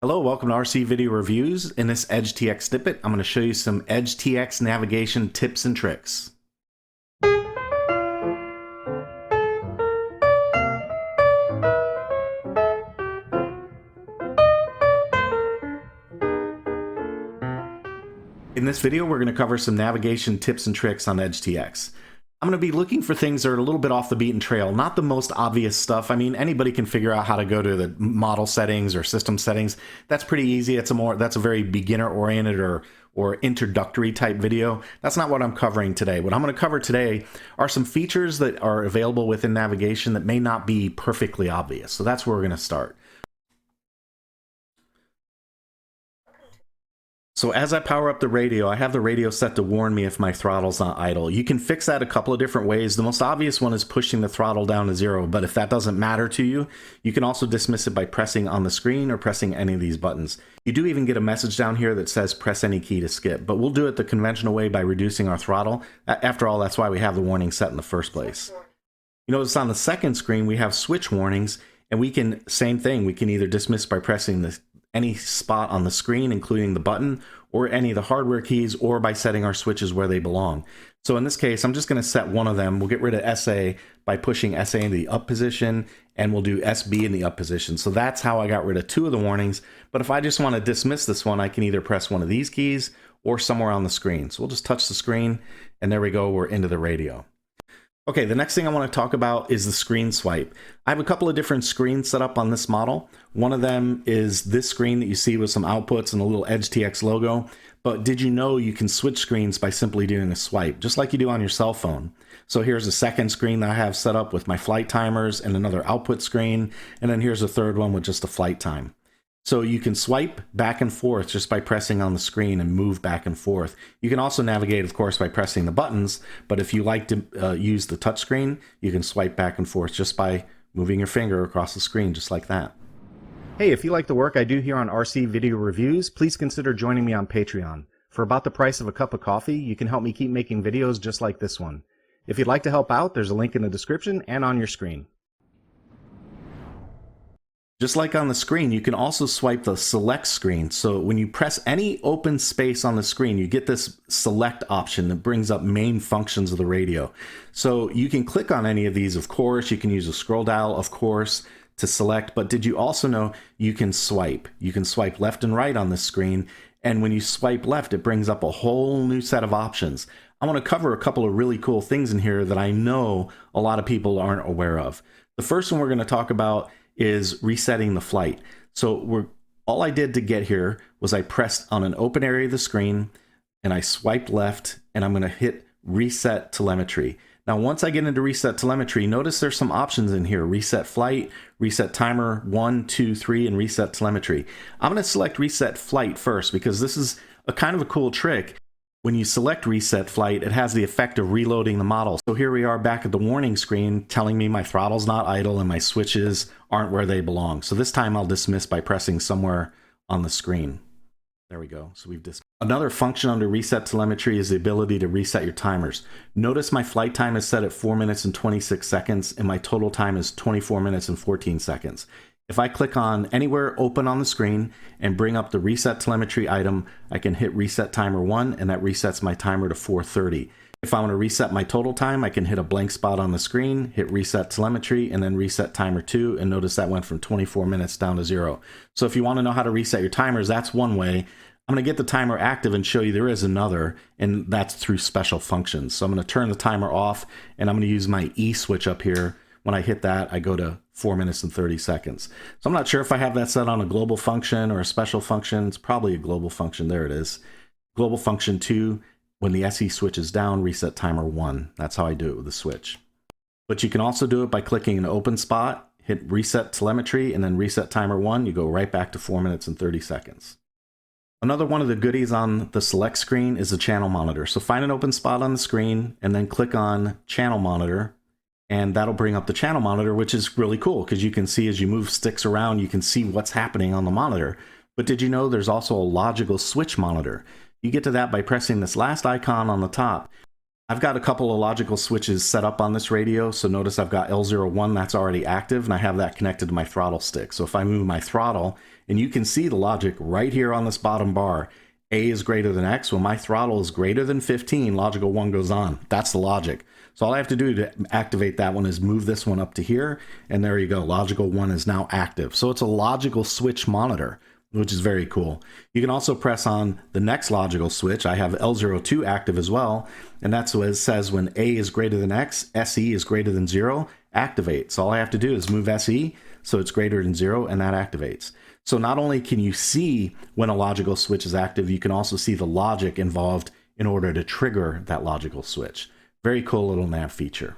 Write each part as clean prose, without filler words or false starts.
Hello, welcome to RC Video Reviews. In this EdgeTX snippet, I'm going to show you some EdgeTX navigation tips and tricks. In this video, we're going to cover some navigation tips and tricks on EdgeTX. I'm going to be looking for things that are a little bit off the beaten trail, not the most obvious stuff. I mean, anybody can figure out how to go to the model settings or system settings. That's pretty easy. That's a very beginner-oriented or introductory type video. That's not what I'm covering today. What I'm going to cover today are some features that are available within navigation that may not be perfectly obvious. So that's where we're going to start. So as I power up the radio, I have the radio set to warn me if my throttle's not idle. You can fix that a couple of different ways. The most obvious one is pushing the throttle down to 0, but if that doesn't matter to you, you can also dismiss it by pressing on the screen or pressing any of these buttons. You do even get a message down here that says press any key to skip, but we'll do it the conventional way by reducing our throttle. After all, that's why we have the warning set in the first place. You notice on the second screen, we have switch warnings, and we can, same thing, we can either dismiss by pressing any spot on the screen, including the button, or any of the hardware keys, or by setting our switches where they belong. So in this case, I'm just going to set one of them. We'll get rid of SA by pushing SA into the up position, and we'll do SB in the up position. So that's how I got rid of two of the warnings. But if I just want to dismiss this one, I can either press one of these keys or somewhere on the screen. So we'll just touch the screen, and there we go, we're into the radio. Okay, the next thing I want to talk about is the screen swipe. I have a couple of different screens set up on this model. One of them is this screen that you see with some outputs and a little EdgeTX logo. But did you know you can switch screens by simply doing a swipe, just like you do on your cell phone? So here's a second screen that I have set up with my flight timers and another output screen. And then here's a third one with just a flight time. So you can swipe back and forth just by pressing on the screen and move back and forth. You can also navigate, of course, by pressing the buttons, but if you like to use the touch screen, you can swipe back and forth just by moving your finger across the screen, just like that. Hey, if you like the work I do here on RC Video Reviews, please consider joining me on Patreon. For about the price of a cup of coffee, you can help me keep making videos just like this one. If you'd like to help out, there's a link in the description and on your screen. Just like on the screen, you can also swipe the select screen. So when you press any open space on the screen, you get this select option that brings up main functions of the radio. So you can click on any of these, of course. You can use a scroll dial, of course, to select. But did you also know you can swipe? You can swipe left and right on this screen. And when you swipe left, it brings up a whole new set of options. I want to cover a couple of really cool things in here that I know a lot of people aren't aware of. The first one we're going to talk about is resetting the flight. So all I did to get here was I pressed on an open area of the screen and I swiped left, and I'm going to hit reset telemetry. Now, once I get into reset telemetry, notice there's some options in here: reset flight, reset timer 1, 2, 3, and reset telemetry. I'm going to select reset flight first because this is a kind of a cool trick. When you select reset flight, it has the effect of reloading the model. So here we are back at the warning screen telling me my throttle's not idle and my switches aren't where they belong. So this time I'll dismiss by pressing somewhere on the screen. There we go. So we've dismissed. Another function under reset telemetry is the ability to reset your timers. Notice my flight time is set at 4 minutes and 26 seconds and my total time is 24 minutes and 14 seconds. If I click on anywhere open on the screen and bring up the reset telemetry item, I can hit reset timer 1, and that resets my timer to 4:30. If I want to reset my total time, I can hit a blank spot on the screen, hit reset telemetry, and then reset timer 2, and notice that went from 24 minutes down to 0. So if you want to know how to reset your timers, that's one way. I'm going to get the timer active and show you there is another, and that's through special functions. So I'm going to turn the timer off, and I'm going to use my E switch up here. When I hit that, I go to 4 minutes and 30 seconds. So I'm not sure if I have that set on a global function or a special function. It's probably a global function. There it is. Global function 2, when the SE switch is down, reset timer 1. That's how I do it with the switch. But you can also do it by clicking an open spot, hit reset telemetry, and then reset timer 1. You go right back to 4 minutes and 30 seconds. Another one of the goodies on the select screen is the channel monitor. So find an open spot on the screen and then click on channel monitor. And that'll bring up the channel monitor, which is really cool because you can see as you move sticks around, you can see what's happening on the monitor. But did you know there's also a logical switch monitor? You get to that by pressing this last icon on the top. I've got a couple of logical switches set up on this radio. So notice I've got L01 that's already active, and I have that connected to my throttle stick. So if I move my throttle, and you can see the logic right here on this bottom bar, A is greater than X. When my throttle is greater than 15, logical 1 goes on. That's the logic. So all I have to do to activate that one is move this one up to here, and there you go. Logical 1 is now active. So it's a logical switch monitor, which is very cool. You can also press on the next logical switch. I have L02 active as well, and that's what it says when A is greater than X, SE is greater than 0, activate. So all I have to do is move SE so it's greater than 0, and that activates. So not only can you see when a logical switch is active, you can also see the logic involved in order to trigger that logical switch. Very cool little nav feature.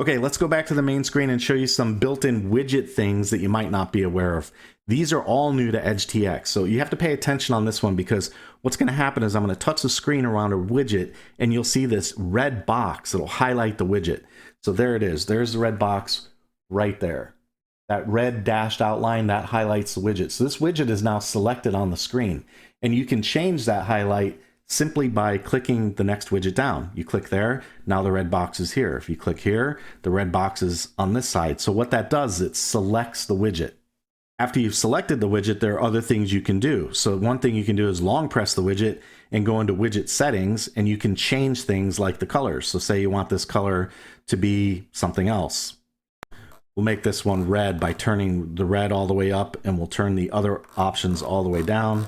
Okay, let's go back to the main screen and show you some built-in widget things that you might not be aware of. These are all new to EdgeTX, so you have to pay attention on this one, because what's going to happen is I'm going to touch the screen around a widget and you'll see this red box that'll highlight the widget. So there it is. There's the red box right there. That red dashed outline, that highlights the widget. So this widget is now selected on the screen, and you can change that highlight simply by clicking the next widget down. You click there, now the red box is here. If you click here, the red box is on this side. So what that does, it selects the widget. After you've selected the widget, there are other things you can do. So one thing you can do is long press the widget and go into widget settings, and you can change things like the colors. So say you want this color to be something else. We'll make this one red by turning the red all the way up, and we'll turn the other options all the way down.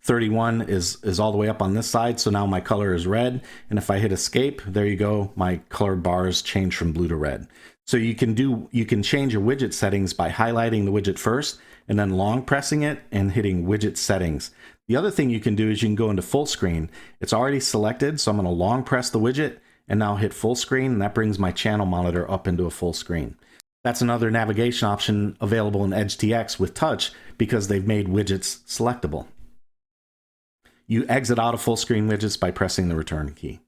31 is all the way up on this side, so now my color is red, and if I hit escape, there you go, my colored bars change from blue to red. So you can change your widget settings by highlighting the widget first and then long pressing it and hitting widget settings. The other thing you can do is you can go into full screen. It's already selected, so I'm going to long press the widget and now hit full screen, and that brings my channel monitor up into a full screen. That's another navigation option available in EdgeTX with touch, because they've made widgets selectable. You exit out of full screen widgets by pressing the return key.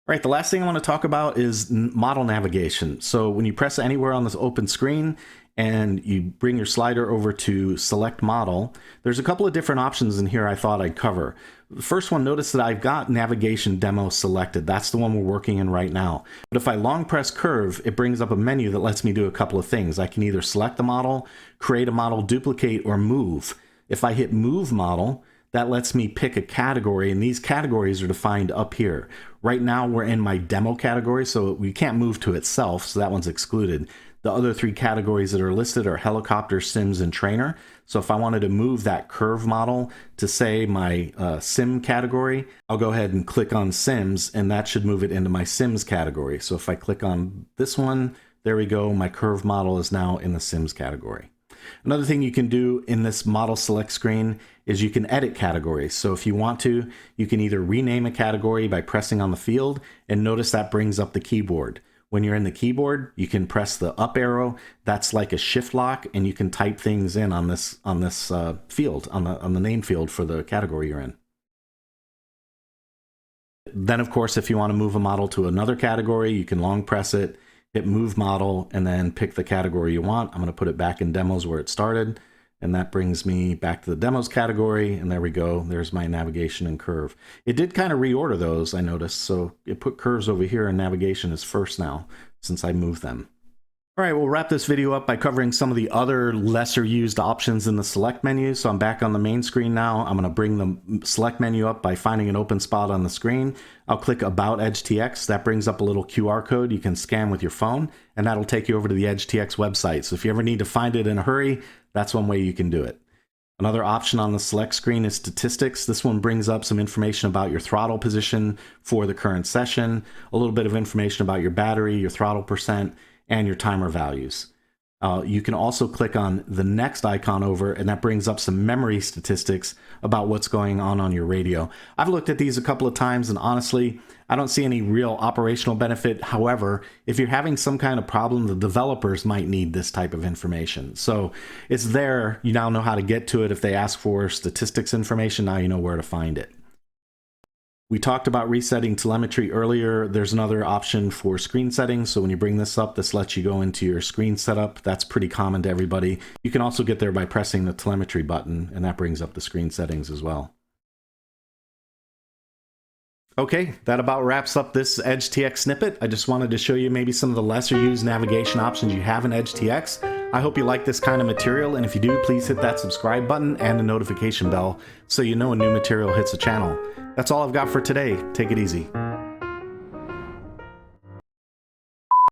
All right, the last thing I want to talk about is model navigation. So when you press anywhere on this open screen and you bring your slider over to select model, there's a couple of different options in here I thought I'd cover. The first one, notice that I've got navigation demo selected. That's the one we're working in right now. But if I long press curve, it brings up a menu that lets me do a couple of things. I can either select the model, create a model, duplicate, or move. If I hit move model, that lets me pick a category, and these categories are defined up here. Right now we're in my demo category, so we can't move to itself, so that one's excluded. The other 3 categories that are listed are helicopter, sims, and trainer. So if I wanted to move that curve model to, say, my sim category, I'll go ahead and click on sims, and that should move it into my sims category. So if I click on this one, there we go, my curve model is now in the sims category. Another thing you can do in this model select screen is you can edit categories. So if you want to, you can either rename a category by pressing on the field, and notice that brings up the keyboard. When you're in the keyboard, you can press the up arrow. That's like a shift lock, and you can type things in on this field, on the name field for the category you're in. Then, of course, if you want to move a model to another category, you can long press it, hit move model, and then pick the category you want. I'm going to put it back in demos where it started, and that brings me back to the demos category, and there we go. There's my navigation and curve. It did kind of reorder those, I noticed, so it put curves over here and navigation is first now since I moved them. All right, we'll wrap this video up by covering some of the other lesser used options in the select menu. So I'm back on the main screen now. I'm going to bring the select menu up by finding an open spot on the screen. I'll click About EdgeTX. That brings up a little QR code you can scan with your phone, and that'll take you over to the EdgeTX website. So if you ever need to find it in a hurry, that's one way you can do it. Another option on the select screen is statistics. This one brings up some information about your throttle position for the current session, a little bit of information about your battery, your throttle percent, and your timer values. You can also click on the next icon over, and that brings up some memory statistics about what's going on your radio. I've looked at these a couple of times, and honestly, I don't see any real operational benefit. However, if you're having some kind of problem, the developers might need this type of information. So it's there. You now know how to get to it. If they ask for statistics information, now you know where to find it. We talked about resetting telemetry earlier. There's another option for screen settings. So when you bring this up, this lets you go into your screen setup. That's pretty common to everybody. You can also get there by pressing the telemetry button, and that brings up the screen settings as well. Okay, that about wraps up this EdgeTX snippet. I just wanted to show you maybe some of the lesser used navigation options you have in EdgeTX. I hope you like this kind of material, and if you do, please hit that subscribe button and the notification bell so you know when new material hits the channel. That's all I've got for today. Take it easy.